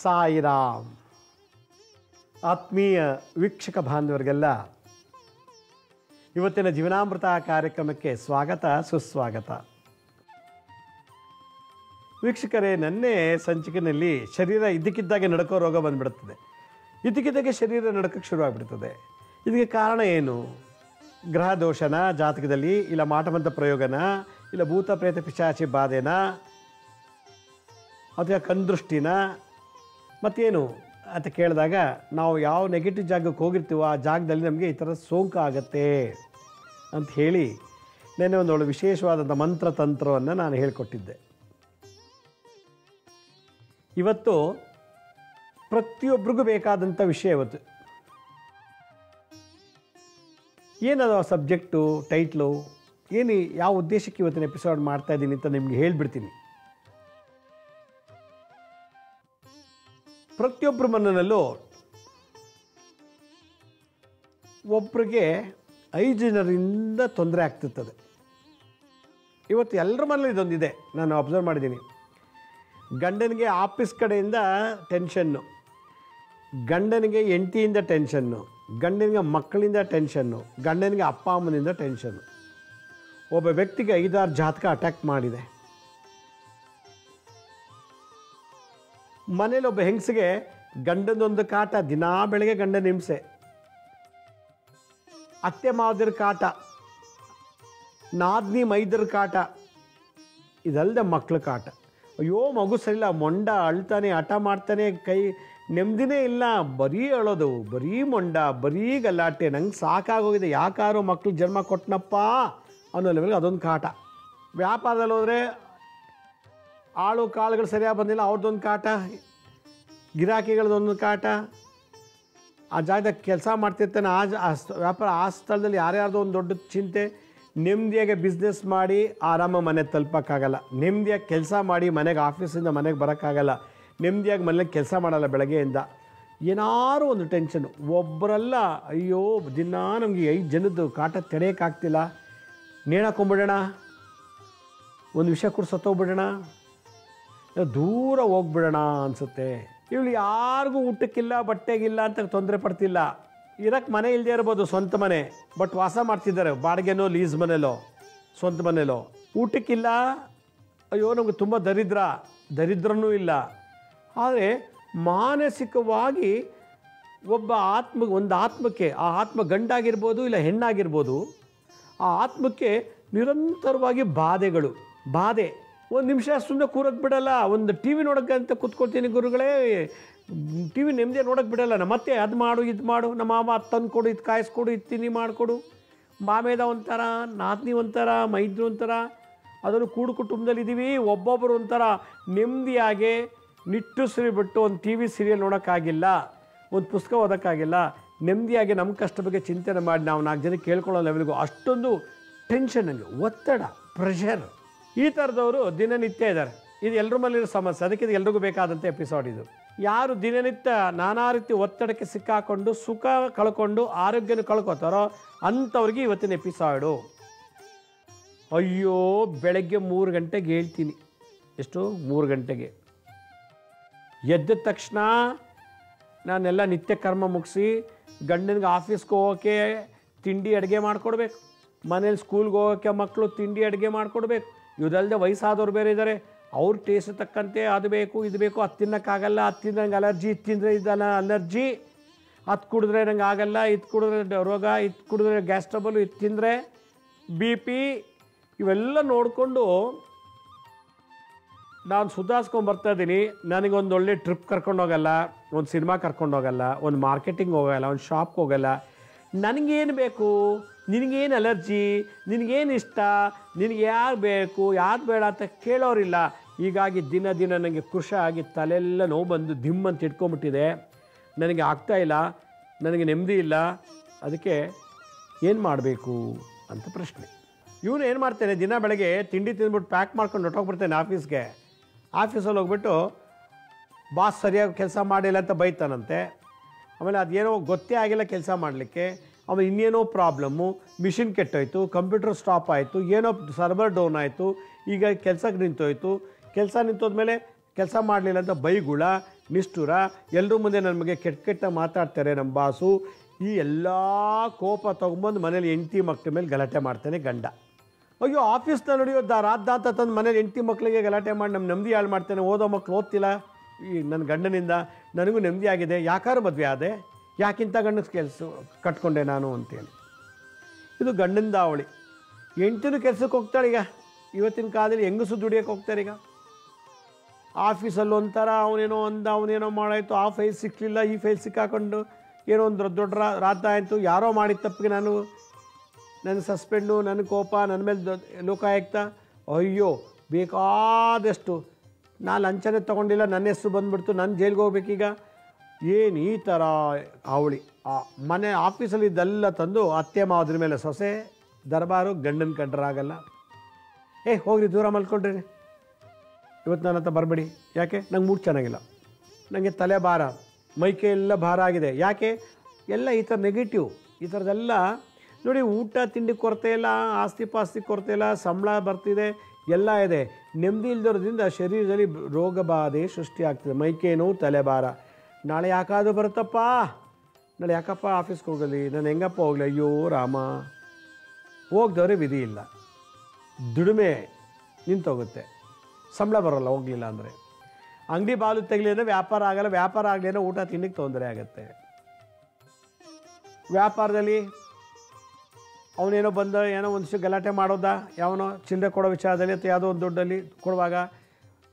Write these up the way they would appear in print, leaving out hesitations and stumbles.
ಸಾಯಿರಾಮ್. ಆತ್ಮೀಯ ವೀಕ್ಷಕ ಬಾಂಧವರಿಗೆಲ್ಲ ಇವತ್ತಿನ ಜೀವನಾಮೃತ ಕಾರ್ಯಕ್ರಮಕ್ಕೆ ಸ್ವಾಗತ ಸುಸ್ವಾಗತ. ವೀಕ್ಷಕರೇ, ನನ್ನೇ ಸಂಚಿಕೆಯಲ್ಲಿ ಶರೀರ ಇದ್ದಕ್ಕಿದ್ದಾಗೆ ನಡ್ಕೋ ರೋಗ ಬಂದುಬಿಡುತ್ತದೆ. ಇದ್ದಕ್ಕಿದ್ದಾಗೆ ಶರೀರ ನಡ್ಕಕ್ಕೆ ಶುರುವಾಗ್ಬಿಡ್ತದೆ. ಇದಕ್ಕೆ ಕಾರಣ ಏನು? ಗ್ರಹ ದೋಷನ ಜಾತಕದಲ್ಲಿ, ಇಲ್ಲ ಮಾಟಮಂತ್ರ ಪ್ರಯೋಗನ, ಇಲ್ಲ ಭೂತ ಪ್ರೇತ ಪಿಶಾಚಿ ಬಾಧೆನ, ಅಥವಾ ಕಣ್ದೃಷ್ಟಿನ, ಮತ್ತೇನು ಅಂತ ಕೇಳಿದಾಗ ನಾವು ಯಾವ ನೆಗೆಟಿವ್ ಜಾಗಕ್ಕೆ ಹೋಗಿರ್ತೀವೋ ಆ ಜಾಗದಲ್ಲಿ ನಮಗೆ ಈ ಥರ ಸೋಂಕು ಆಗತ್ತೆ ಅಂತ ಹೇಳಿ ನೆನ್ನೆ ಒಂದೊಳ್ಳೆ ವಿಶೇಷವಾದಂಥ ಮಂತ್ರತಂತ್ರವನ್ನು ನಾನು ಹೇಳಿಕೊಟ್ಟಿದ್ದೆ. ಇವತ್ತು ಪ್ರತಿಯೊಬ್ಬರಿಗೂ ಬೇಕಾದಂಥ ವಿಷಯ. ಇವತ್ತು ಏನದು ಸಬ್ಜೆಕ್ಟು, ಟೈಟ್ಲು, ಏನು ಯಾವ ಉದ್ದೇಶಕ್ಕೆ ಇವತ್ತಿನ ಎಪಿಸೋಡ್ ಮಾಡ್ತಾಯಿದ್ದೀನಿ ಅಂತ ನಿಮಗೆ ಹೇಳಿಬಿಡ್ತೀನಿ. ಪ್ರತಿಯೊಬ್ಬರ ಮನೆಯಲ್ಲೂ ಒಬ್ಬರಿಗೆ 5 ಜನರಿಂದ ತೊಂದರೆ ಆಗ್ತಿರ್ತದೆ. ಇವತ್ತು ಎಲ್ಲರ ಮನೇಲಿ ಇದೊಂದಿದೆ, ನಾನು ಅಬ್ಸರ್ವ್ ಮಾಡಿದ್ದೀನಿ. ಗಂಡನಿಗೆ ಆಫೀಸ್ ಕಡೆಯಿಂದ ಟೆನ್ಷನ್ನು, ಗಂಡನಿಗೆ ಹೆಂಡತಿಯಿಂದ ಟೆನ್ಷನ್ನು, ಗಂಡನಿಗೆ ಮಕ್ಕಳಿಂದ ಟೆನ್ಷನ್ನು, ಗಂಡನಿಗೆ ಅಪ್ಪ ಅಮ್ಮನಿಂದ ಟೆನ್ಷನ್ನು. ಒಬ್ಬ ವ್ಯಕ್ತಿಗೆ 5-6 ಜಾತಕ ಅಟ್ಯಾಕ್ ಮಾಡಿದೆ. ಮನೇಲಿ ಒಬ್ಬ ಹೆಂಗಸಿಗೆ ಗಂಡನೊಂದು ಕಾಟ, ದಿನಾ ಬೆಳಗ್ಗೆ ಗಂಡನ ಹಿಂಸೆ, ಅತ್ತೆ ಮಾವದಿರ ಕಾಟ, ನಾದ್ನಿ ಮೈದರ ಕಾಟ, ಇದಲ್ಲದೆ ಮಕ್ಕಳ ಕಾಟ. ಅಯ್ಯೋ ಮಗು ಸರಿಯಿಲ್ಲ, ಮೊಂಡ ಅಳ್ತಾನೆ, ಹಠ ಮಾಡ್ತಾನೆ, ಕೈ ನೆಮ್ಮದಿನೇ ಇಲ್ಲ, ಬರೀ ಅಳೋದು, ಬರೀ ಮೊಂಡ, ಬರೀ ಗಲಾಟೆ, ನಂಗೆ ಸಾಕಾಗೋಗಿದೆ, ಯಾಕಾರೋ ಮಕ್ಳು ಜನ್ಮ ಕೊಟ್ಟನಪ್ಪ ಅನ್ನೋ ಲೆವೆಲ್ಗೆ ಅದೊಂದು ಕಾಟ. ವ್ಯಾಪಾರದಲ್ಲಿ ಹೋದರೆ ಆಳು ಕಾಳುಗಳು ಸರಿಯಾಗಿ ಬಂದಿಲ್ಲ, ಅವ್ರದ್ದೊಂದು ಕಾಟ, ಗಿರಾಕಿಗಳದೊಂದು ಕಾಟ. ಆ ಜಾಗದಾಗ ಕೆಲಸ ಮಾಡ್ತಿರ್ತಾನೆ, ವ್ಯಾಪಾರ ಆ ಸ್ಥಳದಲ್ಲಿ ಯಾರ್ಯಾರ್ದೋ ಒಂದು ದೊಡ್ಡ ಚಿಂತೆ. ನೆಮ್ಮದಿಯಾಗಿ ಬಿಸ್ನೆಸ್ ಮಾಡಿ ಆರಾಮ ಮನೆ ತಲುಪೋಕ್ಕಾಗಲ್ಲ, ನೆಮ್ಮದಿಯಾಗಿ ಕೆಲಸ ಮಾಡಿ ಮನೆಗೆ, ಆಫೀಸಿಂದ ಮನೆಗೆ ಬರೋಕ್ಕಾಗಲ್ಲ, ನೆಮ್ಮದಿಯಾಗಿ ಮನೇಲಿ ಕೆಲಸ ಮಾಡಲ್ಲ ಬೆಳಗ್ಗೆಯಿಂದ. ಏನಾರು ಒಂದು ಟೆನ್ಷನು. ಒಬ್ಬರಲ್ಲ, ಅಯ್ಯೋ ದಿನ ನಮಗೆ 5 ಜನದ್ದು ಕಾಟ ತಡೆಯೋಕ್ಕಾಗ್ತಿಲ್ಲ, ನೇಣಾಕೊಂಬಿಡೋಣ, ಒಂದು ವಿಷಯ ಕೂಡ ಸತ್ತೋಗ್ಬಿಡೋಣ, ದೂರ ಹೋಗ್ಬಿಡೋಣ ಅನಿಸುತ್ತೆ. ಇವಳು ಯಾರಿಗೂ ಊಟಕ್ಕಿಲ್ಲ, ಬಟ್ಟೆಗಿಲ್ಲ ಅಂತ ತೊಂದರೆ ಪಡ್ತಿಲ್ಲ. ಇರೋಕ್ಕೆ ಮನೆ ಇಲ್ಲದೆ ಇರ್ಬೋದು, ಸ್ವಂತ ಮನೆ, ಬಟ್ ವಾಸ ಮಾಡ್ತಿದ್ದಾರೆ ಬಾಡಿಗೆನೋ, ಲೀಸ್ ಮನೇಲೋ, ಸ್ವಂತ ಮನೇಲೋ. ಊಟಕ್ಕಿಲ್ಲ, ಅಯ್ಯೋ ನಮಗೆ ತುಂಬ ದರಿದ್ರನೂ ಇಲ್ಲ. ಆದರೆ ಮಾನಸಿಕವಾಗಿ ಒಂದು ಆತ್ಮಕ್ಕೆ, ಆ ಆತ್ಮ ಗಂಡಾಗಿರ್ಬೋದು ಇಲ್ಲ ಹೆಣ್ಣಾಗಿರ್ಬೋದು, ಆ ಆತ್ಮಕ್ಕೆ ನಿರಂತರವಾಗಿ ಬಾಧೆ. ಒಂದು ನಿಮಿಷ ಸುಮ್ಮನೆ ಕೂರಕ್ಕೆ ಬಿಡಲ್ಲ. ಒಂದು ಟಿ ವಿ ನೋಡೋಕ್ಕೆ ಅಂತ ಕೂತ್ಕೊಳ್ತೀನಿ ಗುರುಗಳೇ, ಟಿ ವಿ ನೆಮ್ಮದಿ ನೋಡೋಕ್ಕೆ ಬಿಡಲ್ಲ. ಮತ್ತೆ ಅದು ಮಾಡು, ಇದು ಮಾಡು, ನಮ್ಮ ಮಾಮ ಅದು ತಂದು ಕೊಡು, ಇದು ಕಾಯಿಸ್ಕೊಡು, ಇದು ತಿನ್ನಿ ಮಾಡಿಕೊಡು. ಮಾಮೇದ ಒಂಥರ, ನಾದ್ನಿ ಒಂಥರ, ಮೈದ್ರು ಒಂಥರ. ಅದನ್ನು ಕೂಡು ಕುಟುಂಬದಲ್ಲಿ ಇದ್ದೀವಿ, ಒಬ್ಬೊಬ್ಬರು ಒಂಥರ ನೆಮ್ಮದಿಯಾಗಿ ನಿಟ್ಟುಸಿರಿ ಬಿಟ್ಟು ಒಂದು ಟಿ ವಿ ಸೀರಿಯಲ್ ನೋಡೋಕ್ಕಾಗಿಲ್ಲ, ಒಂದು ಪುಸ್ತಕ ಓದೋಕ್ಕಾಗಿಲ್ಲ, ನೆಮ್ಮದಿಯಾಗಿ ನಮ್ಮ ಕಷ್ಟ ಬಗ್ಗೆ ಚಿಂತನೆ ಮಾಡಿ ನಾವು 4 ಜನಕ್ಕೆ ಕೇಳ್ಕೊಳ್ಳೋ ಲೆವೆಲ್ಗೂ ಅಷ್ಟೊಂದು ಟೆನ್ಷನ್, ನನಗೆ ಒತ್ತಡ, ಪ್ರೆಷರ್, ಈ ಥರದವರು ದಿನನಿತ್ಯ ಇದ್ದಾರೆ. ಇದು ಎಲ್ಲರ ಮೇಲಿರೋ ಸಮಸ್ಯೆ. ಅದಕ್ಕೆ ಇದು ಎಲ್ರಿಗೂ ಬೇಕಾದಂಥ ಎಪಿಸೋಡ್ ಇದು. ಯಾರು ದಿನನಿತ್ಯ ನಾನಾ ರೀತಿ ಒತ್ತಡಕ್ಕೆ ಸಿಕ್ಕಾಕೊಂಡು ಸುಖ ಕಳ್ಕೊಂಡು ಆರೋಗ್ಯನ ಕಳ್ಕೊತಾರೋ ಅಂಥವ್ರಿಗೆ ಇವತ್ತಿನ ಎಪಿಸೋಡು. ಅಯ್ಯೋ ಬೆಳಗ್ಗೆ 3 ಗಂಟೆಗೆ ಹೇಳ್ತೀನಿ. ಎಷ್ಟು? 3 ಗಂಟೆಗೆ ಎದ್ದ ತಕ್ಷಣ ನಾನೆಲ್ಲ ನಿತ್ಯ ಕರ್ಮ ಮುಗಿಸಿ ಗಂಡನಿಗೆ ಆಫೀಸ್ಗೆ ಹೋಗೋಕ್ಕೆ ತಿಂಡಿ ಅಡುಗೆ ಮಾಡಿಕೊಡ್ಬೇಕು, ಮನೇಲಿ ಸ್ಕೂಲ್ಗೆ ಹೋಗೋಕ್ಕೆ ಮಕ್ಕಳು ತಿಂಡಿ ಅಡುಗೆ ಮಾಡಿಕೊಡ್ಬೇಕು. ಇದಲ್ಲದೆ ವಯಸ್ಸಾದವ್ರು ಬೇರೆ ಇದ್ದಾರೆ, ಅವ್ರ ಟೇಸ್ಟ್ ತಕ್ಕಂತೆ ಅದು ಬೇಕು ಇದು ಬೇಕು, ಅದು ತಿನ್ನೋಕ್ಕಾಗಲ್ಲ, ಅದು ತಿಂದರೆ ನಂಗೆ ಅಲರ್ಜಿ, ಇದು ತಿಂದರೆ ಇದಲ್ಲ ಅಲರ್ಜಿ, ಅದು ಕುಡಿದ್ರೆ ನಂಗೆ ಆಗಲ್ಲ, ಇದು ಕುಡಿದ್ರೆ ರೋಗ, ಇದು ಕುಡಿದ್ರೆ ಗ್ಯಾಸ್ ಟ್ರಬಲು, ಇದು ತಿಂದರೆ BP, ಇವೆಲ್ಲ ನೋಡಿಕೊಂಡು ನಾನು ಸುಧಾರಿಸ್ಕೊಂಡು ಬರ್ತಾಯಿದ್ದೀನಿ. ನನಗೊಂದು ಒಳ್ಳೆ ಟ್ರಿಪ್ ಕರ್ಕೊಂಡೋಗಲ್ಲ, ಒಂದು ಸಿನಿಮಾ ಕರ್ಕೊಂಡೋಗಲ್ಲ, ಒಂದು ಮಾರ್ಕೆಟಿಂಗ್ ಹೋಗಲ್ಲ, ಒಂದು ಶಾಪ್ಗೆ ಹೋಗಲ್ಲ. ನನಗೇನು ಬೇಕು, ನಿನಗೇನು ಅಲರ್ಜಿ, ನಿನಗೇನು ಇಷ್ಟ, ನಿನಗೆ ಯಾರು ಬೇಕು ಯಾರು ಬೇಡ ಅಂತ ಕೇಳೋರಿಲ್ಲ. ಹೀಗಾಗಿ ದಿನ ನನಗೆ ಕೃಷಿಯಾಗಿ ತಲೆಲ್ಲ ನೋವು ಬಂದು ದಿಮ್ಮಂತ ಇಟ್ಕೊಂಬಿಟ್ಟಿದೆ. ನನಗೆ ಆಗ್ತಾಯಿಲ್ಲ, ನನಗೆ ನೆಮ್ಮದಿ ಇಲ್ಲ. ಅದಕ್ಕೆ ಏನು ಮಾಡಬೇಕು ಅಂತ ಪ್ರಶ್ನೆ. ಇವನು ಏನು ಮಾಡ್ತಾನೆ, ದಿನ ಬೆಳಗ್ಗೆ ತಿಂಡಿ ತಿಂದ್ಬಿಟ್ಟು ಪ್ಯಾಕ್ ಮಾಡ್ಕೊಂಡು ಹೊಟ್ಟೋಗ್ಬಿಡ್ತಾನೆ ಆಫೀಸ್ಗೆ. ಆಫೀಸಲ್ಲಿ ಹೋಗ್ಬಿಟ್ಟು ಬಾಸ್ ಸರಿಯಾಗಿ ಕೆಲಸ ಮಾಡಿಲ್ಲ ಅಂತ ಬೈತಾನಂತೆ. ಆಮೇಲೆ ಅದೇನೋ ಗೊತ್ತೇ ಆಗಿಲ್ಲ ಕೆಲಸ ಮಾಡಲಿಕ್ಕೆ. ಆಮೇಲೆ ಇನ್ನೇನೋ ಪ್ರಾಬ್ಲಮ್ಮು, ಮಿಷಿನ್ ಕೆಟ್ಟೋಯ್ತು, ಕಂಪ್ಯೂಟರ್ ಸ್ಟಾಪ್ ಆಯಿತು, ಏನೋ ಸರ್ವರ್ ಡೌನ್ ಆಯಿತು, ಈಗ ಕೆಲಸಕ್ಕೆ ನಿಂತೋಯ್ತು. ಕೆಲಸ ನಿಂತೋದ್ಮೇಲೆ ಕೆಲಸ ಮಾಡಲಿಲ್ಲ ಅಂತ ಬೈಗುಳ ನಿಷ್ಠುರ ಎಲ್ಲರೂ ಮುಂದೆ ನನ್ನ ಬಗ್ಗೆ ಕೆಟ್ಟ ಮಾತಾಡ್ತಾರೆ ನಮ್ಮ ಬಾಸು. ಈ ಎಲ್ಲ ಕೋಪ ತೊಗೊಂಬಂದು ಮನೇಲಿ ಹೆಂಡತಿ ಮಕ್ಕಳ ಮೇಲೆ ಗಲಾಟೆ ಮಾಡ್ತಾನೆ ಗಂಡ. ಅಯ್ಯೋ ಆಫೀಸ್ನ ನಡೆಯೋ ರಾದ್ದಾಂತ ತಂದು ಮನೇಲಿ ಹೆಂಡತಿ ಮಕ್ಕಳಿಗೆ ಗಲಾಟೆ ಮಾಡಿ ನಮ್ಮ ನೆಮ್ಮದಿ ಹಾಳು ಮಾಡ್ತಾನೆ. ಓದೋ ಮಕ್ಕಳು ಓದ್ತಿಲ್ಲ ಈ ನನ್ನ ಗಂಡನಿಂದ, ನನಗೂ ನೆಮ್ಮದಿ ಆಗಿದೆ, ಯಾಕಾರು ಮದುವೆ ಆದೆ, ಯಾಕಿಂತ ಗಂಡನ ಕೆಲಸ ಕಟ್ಕೊಂಡೆ ನಾನು ಅಂತೇಳಿ. ಇದು ಗಂಡಂದ ಅವಳಿ. ಹೆಂಡ್ತಿನೂ ಕೆಲಸಕ್ಕೆ ಹೋಗ್ತಾಳೆ. ಈಗ ಇವತ್ತಿನ ಕಾಲದಲ್ಲಿ ಹೆಂಗಸು ದುಡಿಯೋಕ್ಕೆ ಹೋಗ್ತಾರೆ. ಈಗ ಆಫೀಸಲ್ಲಿ ಒಂಥರ ಅವನೇನೋ ಅವನೇನೋ ಮಾಡಾಯಿತು, ಆ ಫೈಲ್ ಸಿಕ್ಕಲಿಲ್ಲ, ಈ ಫೈಲ್ ಸಿಕ್ಕಾಕೊಂಡು ಏನೋ ಒಂದು ದೊಡ್ಡ ರಾತ ಆಯಿತು, ಯಾರೋ ಮಾಡಿದ ತಪ್ಪಿಗೆ ನನ್ನ ಸಸ್ಪೆಂಡು, ನನ್ನ ಕೋಪ, ನನ್ನ ಮೇಲೆ ಲೋಕಾಯುಕ್ತ. ಅಯ್ಯೋ ಬೇಕಾದಷ್ಟು ನಾನು ಲಂಚನೇ ತೊಗೊಂಡಿಲ್ಲ, ನನ್ನ ಹೆಸರು ಬಂದುಬಿಡ್ತು, ನಾನು ಜೈಲಿಗೆ ಹೋಗ್ಬೇಕೀಗ. ಏನು ಈ ಥರ ಅವಳಿ. ಮನೆ ಆಫೀಸಲ್ಲಿ ಇದೆಲ್ಲ ತಂದು ಅತ್ತೆ ಮಾವದ್ರ ಮೇಲೆ ಸೊಸೆ ದರ್ಬಾರು. ಗಂಡನ ಕಂಡ್ರಾಗಲ್ಲ. ಹೋಗ್ರಿ ದೂರ ಮಲ್ಕೊಳ್ರಿ, ಇವತ್ತು ನನ್ನ ಹತ್ರ ಬರಬೇಡಿ. ಯಾಕೆ? ನಂಗೆ ಮೂಡ್ ಚೆನ್ನಾಗಿಲ್ಲ, ನನಗೆ ತಲೆ ಭಾರ, ಮೈಕೈ ಎಲ್ಲ ಭಾರ ಆಗಿದೆ. ಯಾಕೆ? ಎಲ್ಲ ಈ ಥರ ನೆಗೆಟಿವ್. ಈ ಥರದ್ದೆಲ್ಲ ನೋಡಿ. ಊಟ ತಿಂಡಿ ಕೊರತೆ ಇಲ್ಲ, ಆಸ್ತಿ ಪಾಸ್ತಿ ಕೊರತೆ ಇಲ್ಲ, ಸಂಬಳ ಬರ್ತಿದೆ, ಎಲ್ಲ ಇದೆ. ನೆಮ್ಮದಿ ಇಲ್ದಿರೋದ್ರಿಂದ ಶರೀರದಲ್ಲಿ ರೋಗ ಬಾಧೆ ಸೃಷ್ಟಿ ಆಗ್ತದೆ. ಮೈಕೈ ನೋವು, ತಲೆ ಭಾರ. ನಾಳೆ ಯಾಕಾದರೂ ಬರುತ್ತಪ್ಪ, ನಾಳೆ ಯಾಕಪ್ಪ ಆಫೀಸ್ಗೆ ಹೋಗಲಿ, ನಾನು ಹೆಂಗಪ್ಪ ಹೋಗಲಿ, ಅಯ್ಯೋ ರಾಮ. ಹೋಗ್ದವ್ರೆ ವಿಧಿ ಇಲ್ಲ, ದುಡಿಮೆ ನಿಂತೋಗುತ್ತೆ, ಸಂಬಳ ಬರೋಲ್ಲ ಹೋಗಲಿಲ್ಲ ಅಂದರೆ. ಅಂಗಡಿ ಬಾಲು ತೆಗಲಿದ್ರೆ ವ್ಯಾಪಾರ ಆಗಲ್ಲ, ವ್ಯಾಪಾರ ಆಗಲಿದ್ರೆ ಊಟ ತಿಂಡಿಗೆ ತೊಂದರೆ ಆಗುತ್ತೆ. ವ್ಯಾಪಾರದಲ್ಲಿ ಅವನೇನೋ ಬಂದ ಏನೋ ಒಂದಿಷ್ಟು ಗಲಾಟೆ ಮಾಡೋದ, ಯಾವನೋ ಚಿಲ್ಲರೆ ಕೊಡೋ ವಿಚಾರದಲ್ಲಿ ಅಥವಾ ಯಾವುದೋ ಒಂದು ದುಡ್ಡಲ್ಲಿ ಕೊಡುವಾಗ,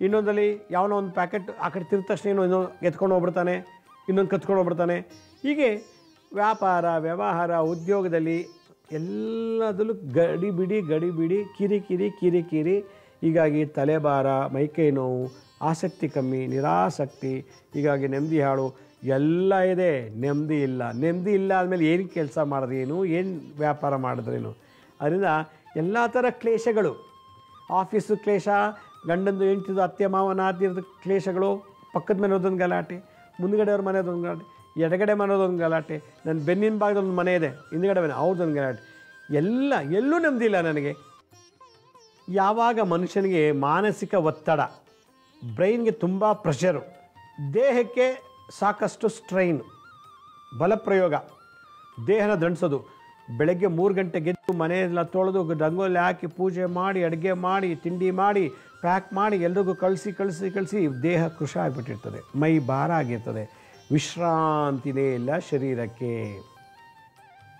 ಇನ್ನೊಂದಲ್ಲಿ ಯಾವನೋ ಒಂದು ಪ್ಯಾಕೆಟ್ ಆ ಕಡೆ ತಿರ್ದ ತಕ್ಷಣ ಇನ್ನೊಂದು ಎತ್ಕೊಂಡು ಹೋಗ್ಬಿಡ್ತಾನೆ, ಇನ್ನೊಂದು ಕತ್ಕೊಂಡು ಹೋಗ್ಬಿಡ್ತಾನೆ. ಹೀಗೆ ವ್ಯಾಪಾರ ವ್ಯವಹಾರ ಉದ್ಯೋಗದಲ್ಲಿ ಎಲ್ಲದಲ್ಲೂ ಗಡಿಬಿಡಿ ಕಿರಿಕಿರಿ. ಹೀಗಾಗಿ ತಲೆಭಾರ, ಮೈಕೈ ನೋವು, ಆಸಕ್ತಿ ಕಮ್ಮಿ, ನಿರಾಸಕ್ತಿ, ಹೀಗಾಗಿ ನೆಮ್ಮದಿ ಹಾಳು ಎಲ್ಲ ಇದೆ. ನೆಮ್ಮದಿ ಇಲ್ಲ ಆದಮೇಲೆ ಏನು ಕೆಲಸ ಮಾಡಿದ್ರೇನು, ಏನು ವ್ಯಾಪಾರ ಮಾಡಿದ್ರೇನು. ಅದರಿಂದ ಎಲ್ಲ ಥರ ಕ್ಲೇಶಗಳು, ಆಫೀಸು ಕ್ಲೇಶ, ಗಂಡಂದು ಹೆಂಡ್ತಿದ್ದು ಅತ್ತೆ ಮಾವ ನಾದಿರೋದು ಕ್ಲೇಶಗಳು, ಪಕ್ಕದ ಮನೆಯದೊಂದು ಗಲಾಟೆ, ಮುಂದುಗಡೆಯವ್ರ ಮನೆಯದೊಂದು ಗಲಾಟೆ, ಎಡಗಡೆ ಮನೆಯದೊಂದು ಗಲಾಟೆ, ನನ್ನ ಬೆನ್ನಿನ ಭಾಗದೊಂದು ಮನೆ ಇದೆ, ಹಿಂದುಗಡೆ ಮನೆ ಅವ್ರದ್ದೊಂದು ಗಲಾಟೆ. ಎಲ್ಲೂ ನೆಮ್ಮದಿಲ್ಲ ನನಗೆ. ಯಾವಾಗ ಮನುಷ್ಯನಿಗೆ ಮಾನಸಿಕ ಒತ್ತಡ, ಬ್ರೈನ್ಗೆ ತುಂಬ ಪ್ರೆಷರು, ದೇಹಕ್ಕೆ ಸಾಕಷ್ಟು ಸ್ಟ್ರೈನ್, ಬಲಪ್ರಯೋಗ, ದೇಹನ ದಂಡಿಸೋದು, ಬೆಳಗ್ಗೆ 3 ಗಂಟೆಗೆ ಎದ್ದು ಮನೆಯೆಲ್ಲ ತೊಳೆದು ರಂಗೋಲಿ ಹಾಕಿ ಪೂಜೆ ಮಾಡಿ ಅಡುಗೆ ಮಾಡಿ ತಿಂಡಿ ಮಾಡಿ ಪ್ಯಾಕ್ ಮಾಡಿ ಎಲ್ರಿಗೂ ಕಳಿಸಿ ದೇಹ ಕೃಷ ಆಗಿಬಿಟ್ಟಿರ್ತದೆ, ಮೈ ಭಾರ ಆಗಿರ್ತದೆ. ವಿಶ್ರಾಂತಿನೇ ಇಲ್ಲ ಶರೀರಕ್ಕೆ,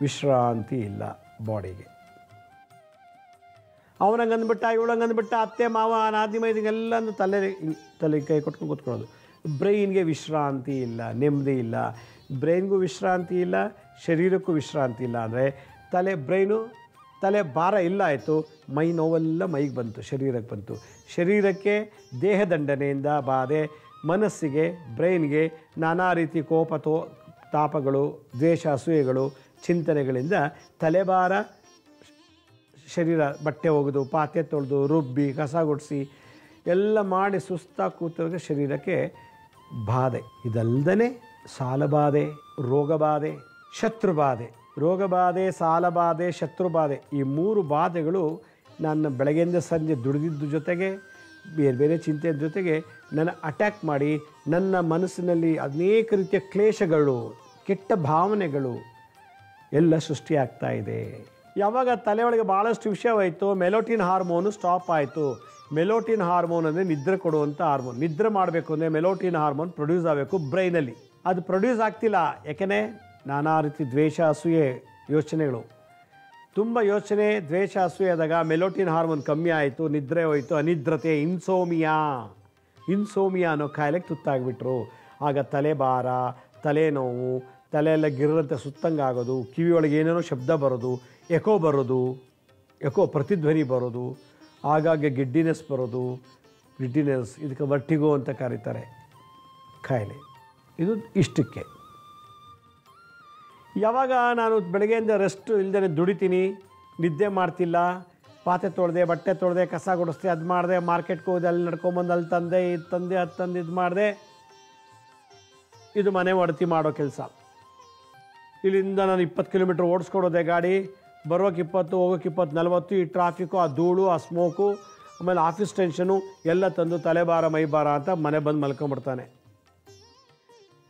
ವಿಶ್ರಾಂತಿ ಇಲ್ಲ ಬಾಡಿಗೆ. ಅವನಂಗಂದ್ಬಿಟ್ಟ ಇವಳಂಗಂದ್ಬಿಟ್ಟ, ಅತ್ತೆ ಮಾವ ನಾದಿ ಮೈದಿಗೆಲ್ಲ ತಲೆ ಕೈ ಕೊಟ್ಕೊಂಡು ಕೂತ್ಕೊಳ್ಳೋದು. ಬ್ರೈನ್ಗೆ ವಿಶ್ರಾಂತಿ ಇಲ್ಲ, ನೆಮ್ಮದಿ ಇಲ್ಲ. ಬ್ರೈನ್ಗೂ ವಿಶ್ರಾಂತಿ ಇಲ್ಲ, ಶರೀರಕ್ಕೂ ವಿಶ್ರಾಂತಿ ಇಲ್ಲ. ಅಂದರೆ ತಲೆ ಭಾರ ಇಲ್ಲ ಆಯಿತು, ಮೈ ನೋವೆಲ್ಲ ಮೈಗೆ ಬಂತು, ಶರೀರಕ್ಕೆ ಬಂತು. ಶರೀರಕ್ಕೆ ದೇಹದಂಡನೆಯಿಂದ ಬಾಧೆ, ಮನಸ್ಸಿಗೆ ಬ್ರೈನ್ಗೆ ನಾನಾ ರೀತಿ ಕೋಪ ತಾಪಗಳು, ದ್ವೇಷ ಅಸೂಯೆಗಳು, ಚಿಂತನೆಗಳಿಂದ ತಲೆಭಾರ, ಶರೀರ ಬಟ್ಟೆ ಒಗೆದು ಪಾತ್ರೆ ತೊಳೆದು ರುಬ್ಬಿ ಕಸ ಗುಡಿಸಿ ಎಲ್ಲ ಮಾಡಿ ಸುಸ್ತಾಗಿ ಕೂತಿರೋರಿಗೆ ಶರೀರಕ್ಕೆ ಬಾಧೆ. ಇದಲ್ಲದೇ ಸಾಲಬಾಧೆ, ರೋಗಬಾಧೆ, ಶತ್ರುಬಾಧೆ. ರೋಗಬಾಧೆ, ಸಾಲಬಾಧೆ, ಶತ್ರುಬಾಧೆ, ಈ 3 ಬಾಧೆಗಳು ನನ್ನ ಬೆಳಗ್ಗೆಯಿಂದ ಸಂಜೆ ದುಡಿದಿದ್ದ ಜೊತೆಗೆ ಬೇರೆ ಚಿಂತೆಯ ಜೊತೆಗೆ ನನ್ನ ಅಟ್ಯಾಕ್ ಮಾಡಿ ನನ್ನ ಮನಸ್ಸಿನಲ್ಲಿ ಅನೇಕ ರೀತಿಯ ಕ್ಲೇಶಗಳು, ಕೆಟ್ಟ ಭಾವನೆಗಳು ಎಲ್ಲ ಸೃಷ್ಟಿಯಾಗ್ತಾ ಇದೆ. ಯಾವಾಗ ತಲೆಯೊಳಗೆ ಭಾಳಷ್ಟು ವಿಷಯವಾಯಿತು, ಮೆಲೋಟಿನ್ ಹಾರ್ಮೋನು ಸ್ಟಾಪ್ ಆಯಿತು. ಮೆಲೋಟಿನ್ ಹಾರ್ಮೋನ್ ಅಂದರೆ ನಿದ್ರೆ ಕೊಡುವಂಥ ಹಾರ್ಮೋನ್. ನಿದ್ರೆ ಮಾಡಬೇಕು ಅಂದರೆ ಮೆಲೋಟಿನ್ ಹಾರ್ಮೋನ್ ಪ್ರೊಡ್ಯೂಸ್ ಆಗಬೇಕು ಬ್ರೈನಲ್ಲಿ. ಅದು ಪ್ರೊಡ್ಯೂಸ್ ಆಗ್ತಿಲ್ಲ. ಯಾಕೆಂದರೆ ನಾನಾ ರೀತಿ ದ್ವೇಷ ಅಸೂಯೆ ಯೋಚನೆಗಳು, ತುಂಬ ಯೋಚನೆ ದ್ವೇಷ ಅಸೂಯೆ ಆದಾಗ ಮೆಲೋಟಿನ್ ಹಾರ್ಮೋನ್ ಕಮ್ಮಿ ಆಯಿತು, ನಿದ್ರೆ ಹೋಯಿತು, ಅನಿದ್ರತೆ, ಇನ್ಸೋಮಿಯಾ ಅನ್ನೋ ಕಾಯಿಲೆಗೆ ತುತ್ತಾಗಿಬಿಟ್ರು. ಆಗ ತಲೆಭಾರ, ತಲೆನೋವು, ತಲೆಯೆಲ್ಲ ಗಿರ್ರಂತೆ ಸುತ್ತಂಗಾಗೋದು, ಕಿವಿಯೊಳಗೆ ಏನೇನೋ ಶಬ್ದ ಬರೋದು, ಎಕೋ ಪ್ರತಿಧ್ವನಿ ಬರೋದು, ಆಗಾಗ್ಗೆ ಗಿಡ್ಡಿನೆಸ್ ಬರೋದು. ಇದಕ್ಕೆ ವರ್ಟಿಗೋ ಅಂತ ಕರೀತಾರೆ ಕಾಯಿಲೆ. ಇದು ಇಷ್ಟಕ್ಕೆ. ಯಾವಾಗ ನಾನು ಬೆಳಗ್ಗೆಯಿಂದ ರೆಸ್ಟ್ ಇಲ್ಲದೇ ದುಡಿತೀನಿ, ನಿದ್ದೆ ಮಾಡ್ತಿಲ್ಲ, ಪಾತ್ರೆ ತೊಳೆದೆ, ಬಟ್ಟೆ ತೊಳೆದೆ, ಕಸ ಗುಡಿಸ್ದೆ, ಅದು ಮಾಡಿದೆ, ಮಾರ್ಕೆಟ್ಗೆ ಹೋದೆ, ಅಲ್ಲಿ ನಡ್ಕೊಂಬಂದು ಅಲ್ಲಿ ತಂದೆ, ಇದು ತಂದೆ, ಅದು ತಂದು ಇದು ಮಾಡಿದೆ, ಇದು ಮನೆ ಒಡತಿ ಮಾಡೋ ಕೆಲಸ. ಇಲ್ಲಿಂದ ನಾನು 20 ಕಿಲೋಮೀಟ್ರ್ ಓಡಿಸ್ಕೊಡೋದೆ ಗಾಡಿ, ಬರೋಕ್ಕೆ 20, ಹೋಗೋಕ್ಕೆ 20, 40, ಈ ಟ್ರಾಫಿಕ್ಕು, ಆ ಧೂಳು, ಆ ಸ್ಮೋಕು, ಆಮೇಲೆ ಆಫೀಸ್ ಟೆನ್ಷನು ಎಲ್ಲ ತಂದು ತಲೆಭಾರ ಮೈಭಾರ ಅಂತ ಮನೆ ಬಂದು ಮಲ್ಕೊಂಬಿಡ್ತಾನೆ.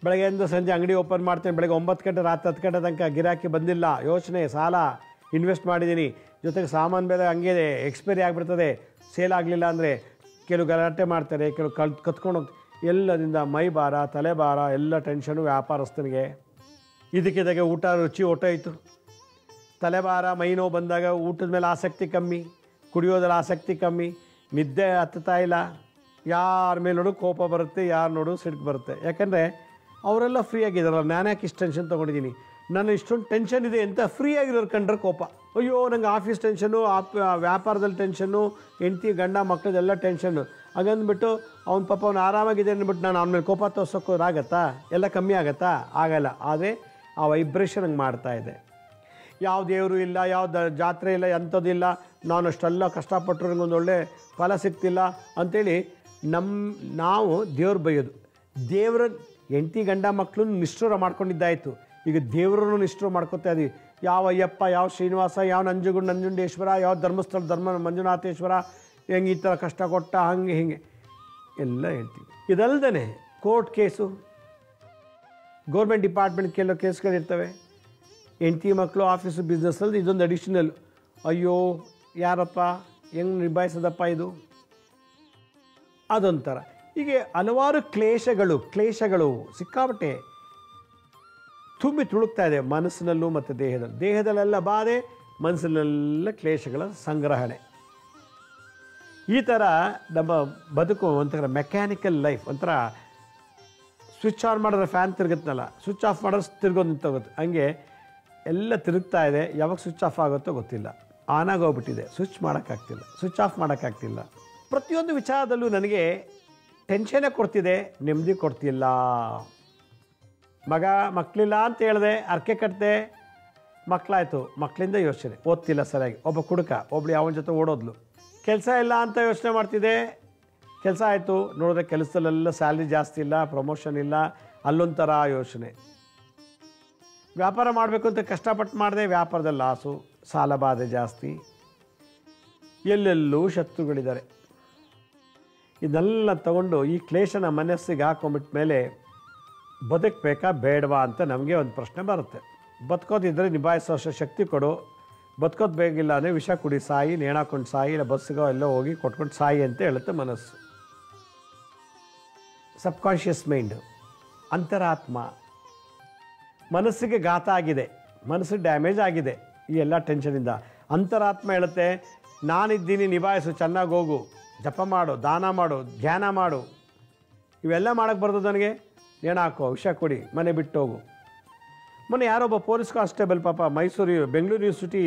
ಬೆಳಗ್ಗೆಯಿಂದ ಸಂಜೆ ಅಂಗಡಿ ಓಪನ್ ಮಾಡ್ತೇನೆ, ಬೆಳಗ್ಗೆ 9 ಗಂಟೆ ರಾತ್ರಿ 10 ಗಂಟೆ ತನಕ ಗಿರಾಕಿ ಬಂದಿಲ್ಲ, ಯೋಚನೆ, ಸಾಲ, ಇನ್ವೆಸ್ಟ್ ಮಾಡಿದ್ದೀನಿ, ಜೊತೆಗೆ ಸಾಮಾನು ಬೆಲೆ ಹಂಗೆ ಎಕ್ಸ್ಪೈರಿ ಆಗಿಬಿಡ್ತದೆ, ಸೇಲ್ ಆಗಲಿಲ್ಲ ಅಂದರೆ ಕೆಲವು ಗಲಾಟೆ ಮಾಡ್ತಾರೆ, ಕೆಲವು ಕತ್ಕೊಂಡು ಹೋಗ್ತಾರೆ. ಎಲ್ಲದಿಂದ ಮೈಭಾರ ತಲೆಭಾರ ಎಲ್ಲ ಟೆನ್ಷನು ವ್ಯಾಪಾರಸ್ಥನಿಗೆ. ಇದಕ್ಕಿದ್ದಾಗೆ ಊಟ ರುಚಿ ಹೊಟ್ಟೋಯ್ತು. ತಲೆಭಾರ ಮೈನೋ ಬಂದಾಗ ಊಟದ ಮೇಲೆ ಆಸಕ್ತಿ ಕಮ್ಮಿ, ಕುಡಿಯೋದ್ರಲ್ಲಿ ಆಸಕ್ತಿ ಕಮ್ಮಿ, ನಿದ್ದೆ ಹತ್ತುತ್ತಾ ಇಲ್ಲ, ಯಾರ ಮೇಲೆ ನೋಡು ಕೋಪ ಬರುತ್ತೆ, ಯಾರು ನೋಡು ಸಿಡ್ಕು ಬರುತ್ತೆ. ಯಾಕಂದರೆ ಅವರೆಲ್ಲ ಫ್ರೀ ಆಗಿದ್ದಾರಲ್ಲ, ನಾನು ಯಾಕೆ ಇಷ್ಟು ಟೆನ್ಷನ್ ತೊಗೊಂಡಿದ್ದೀನಿ, ನಾನು ಇಷ್ಟೊಂದು ಟೆನ್ಷನ್ ಇದೆ ಅಂತ ಫ್ರೀ ಆಗಿರೋರು ಕಂಡ್ರೆ ಕೋಪ. ಅಯ್ಯೋ ನಂಗೆ ಆಫೀಸ್ ಟೆನ್ಷನ್ನು, ವ್ಯಾಪಾರದಲ್ಲಿ ಟೆನ್ಷನ್ನು, ಹೆಂಡತಿ ಗಂಡ ಮಕ್ಕಳದೆಲ್ಲ ಟೆನ್ಷನ್ನು. ಹಾಗಂದ್ಬಿಟ್ಟು ಅವ್ನ ಪಾಪ ಅವ್ನು ಆರಾಮಾಗಿದೆ ಅಂದ್ಬಿಟ್ಟು ನಾನು ಅವನ ಮೇಲೆ ಕೋಪ ತೋರ್ಸೋಕ್ಕೋರಾಗತ್ತಾ? ಎಲ್ಲ ಕಮ್ಮಿ ಆಗತ್ತಾ? ಆಗಲ್ಲ. ಆದರೆ ಆ ವೈಬ್ರೇಷನ್ ಹಂಗೆ ಮಾಡ್ತಾಯಿದೆ. ಯಾವ ದೇವರು ಇಲ್ಲ, ಯಾವ ಜಾತ್ರೆ ಇಲ್ಲ, ಎಂಥದ್ದಿಲ್ಲ, ನಾನು ಅಷ್ಟೆಲ್ಲ ಕಷ್ಟಪಟ್ಟರು ನನಗೊಂದು ಒಳ್ಳೆ ಫಲ ಸಿಗ್ತಿಲ್ಲ ಅಂಥೇಳಿ ನಾವು ದೇವ್ರು ಬೈಯೋದು. ದೇವ್ರ ಹೆಂಡತಿ ಗಂಡ ಮಕ್ಕಳನ್ನು ನಿಷ್ಠೂರ ಮಾಡ್ಕೊಂಡಿದ್ದಾಯಿತು, ಈಗ ದೇವರನ್ನು ನಿಷ್ಠೂರ ಮಾಡ್ಕೊತಾ ಇದ್ದೀವಿ. ಯಾವ ಅಯ್ಯಪ್ಪ, ಯಾವ ಶ್ರೀನಿವಾಸ, ಯಾವ ನಂಜುಂಡೇಶ್ವರ, ಯಾವ ಧರ್ಮಸ್ಥಳ ಮಂಜುನಾಥೇಶ್ವರ ಹೆಂಗೆ ಈ ಥರ ಕಷ್ಟ ಕೊಟ್ಟ, ಹಂಗೆ ಹಿಂಗೆ ಎಲ್ಲ ಹೇಳ್ತೀವಿ. ಇದಲ್ದೇ ಕೋರ್ಟ್ ಕೇಸು, ಗೌರ್ಮೆಂಟ್ ಡಿಪಾರ್ಟ್ಮೆಂಟ್ ಕೆಲವು ಕೇಸ್ಗಳಿರ್ತವೆ, ಹೆಂಡತಿ ಮಕ್ಕಳು ಆಫೀಸು ಬಿಸ್ನೆಸ್ಸಲ್ಲಿ ಇದೊಂದು ಅಡಿಷನಲ್. ಅಯ್ಯೋ ಯಾರಪ್ಪ ಹೆಂಗೆ ನಿಭಾಯಿಸೋದಪ್ಪ ಇದು, ಅದೊಂಥರ. ಹೀಗೆ ಹಲವಾರು ಕ್ಲೇಶಗಳು ಸಿಕ್ಕಾಪಟ್ಟೆ ತುಂಬಿ ತುಳುಕ್ತಾ ಇದೆ ಮನಸ್ಸಿನಲ್ಲೂ ಮತ್ತು ದೇಹದಲ್ಲೆಲ್ಲ ಬಾಧೆ, ಮನಸ್ಸಿನಲ್ಲೆಲ್ಲ ಕ್ಲೇಶಗಳ ಸಂಗ್ರಹಣೆ. ಈ ಥರ ನಮ್ಮ ಬದುಕು ಒಂಥರ ಮೆಕ್ಯಾನಿಕಲ್ ಲೈಫ್, ಒಂಥರ ಸ್ವಿಚ್ ಆನ್ ಮಾಡಿದ್ರೆ ಫ್ಯಾನ್ ತಿರುಗುತ್ತಲ್ಲ, ಸ್ವಿಚ್ ಆಫ್ ಮಾಡಿದ್ರೆ ತಿರ್ಗೋದು ನಿಂತೋಗುತ್ತೆ, ಹಂಗೆ ಎಲ್ಲ ತಿರುಗ್ತಾ ಇದೆ. ಯಾವಾಗ ಸ್ವಿಚ್ ಆಫ್ ಆಗುತ್ತೋ ಗೊತ್ತಿಲ್ಲ, ಆನ್ ಆಗೋಗ್ಬಿಟ್ಟಿದೆ, ಸ್ವಿಚ್ ಮಾಡೋಕ್ಕಾಗ್ತಿಲ್ಲ, ಸ್ವಿಚ್ ಆಫ್ ಮಾಡೋಕ್ಕಾಗ್ತಿಲ್ಲ. ಪ್ರತಿಯೊಂದು ವಿಚಾರದಲ್ಲೂ ನನಗೆ ಟೆನ್ಷನ್ನೇ ಕೊಡ್ತಿದೆ, ನೆಮ್ಮದಿ ಕೊಡ್ತಿಲ್ಲ. ಮಕ್ಕಳಿಲ್ಲ ಅಂತ ಹೇಳಿದೆ, ಅರ್ಕೆ ಕಟ್ಟಿದೆ, ಮಕ್ಕಳಾಯಿತು, ಮಕ್ಕಳಿಂದ ಯೋಚನೆ, ಓದ್ತಿಲ್ಲ ಸರಿಯಾಗಿ, ಒಬ್ಬ ಕುಡುಕ, ಒಬ್ಳು ಯಾವನ ಜೊತೆ ಓಡೋದ್ಲು. ಕೆಲಸ ಇಲ್ಲ ಅಂತ ಯೋಚನೆ ಮಾಡ್ತಿದ್ದೆ, ಕೆಲಸ ಆಯಿತು, ನೋಡಿದ್ರೆ ಕೆಲಸದಲ್ಲೆಲ್ಲ ಸ್ಯಾಲ್ರಿ ಜಾಸ್ತಿ ಇಲ್ಲ, ಪ್ರಮೋಷನ್ ಇಲ್ಲ, ಅಲ್ಲೊಂಥರ ಯೋಚನೆ. ವ್ಯಾಪಾರ ಮಾಡಬೇಕು ಅಂತ ಕಷ್ಟಪಟ್ಟು ಮಾಡಿದೆ, ವ್ಯಾಪಾರದಲ್ಲಿ ಲಾಸು, ಸಾಲ ಬಾಧೆ ಜಾಸ್ತಿ, ಎಲ್ಲೆಲ್ಲೂ ಶತ್ರುಗಳಿದ್ದಾರೆ. ಇದೆಲ್ಲ ತಗೊಂಡು ಈ ಕ್ಲೇಶನ ಮನಸ್ಸಿಗೆ ಹಾಕೊಂಬಿಟ್ಟ ಮೇಲೆ ಬದುಕಬೇಕಾ ಬೇಡವಾ ಅಂತ ನಮಗೆ ಒಂದು ಪ್ರಶ್ನೆ ಬರುತ್ತೆ. ಬದುಕೋದಿದ್ದರೆ ನಿಭಾಯಿಸೋ ಶಕ್ತಿ ಕೊಡು, ಬದುಕೋದು ಬೇಕಿಲ್ಲ ಅಂದರೆ ವಿಷ ಕುಡಿ ಸಾಯಿ, ನೇಣಾಕೊಂಡು ಸಾಯಿ, ಇಲ್ಲ ಬಸ್ಸಿಗೋ ಎಲ್ಲೋ ಹೋಗಿ ಕೊಟ್ಕೊಂಡು ಸಾಯಿ ಅಂತ ಹೇಳುತ್ತೆ ಮನಸ್ಸು. ಸಬ್ಕಾನ್ಷಿಯಸ್ ಮೈಂಡು, ಅಂತರಾತ್ಮ, ಮನಸ್ಸಿಗೆ ಘಾತ ಆಗಿದೆ, ಮನಸ್ಸಿಗೆ ಡ್ಯಾಮೇಜ್ ಆಗಿದೆ ಈ ಎಲ್ಲ ಟೆನ್ಷನಿಂದ. ಅಂತರಾತ್ಮ ಹೇಳುತ್ತೆ ನಾನಿದ್ದೀನಿ, ನಿಭಾಯಿಸು, ಚೆನ್ನಾಗಿ ಹೋಗು, ಜಪ ಮಾಡು, ದಾನ ಮಾಡು, ಧ್ಯಾನ ಮಾಡು, ಇವೆಲ್ಲ ಮಾಡೋಕ್ಕೆ ಬರ್ತದೆ ನನಗೆ, ನೇಣಾಕೋ, ವಿಷ ಕೊಡಿ, ಮನೆ ಬಿಟ್ಟು ಹೋಗು. ಮೊನ್ನೆ ಯಾರೊಬ್ಬ ಪೊಲೀಸ್ ಕಾನ್ಸ್ಟೇಬಲ್ ಪಾಪ ಬೆಂಗಳೂರು ಯೂನಿವರ್ಸಿಟಿ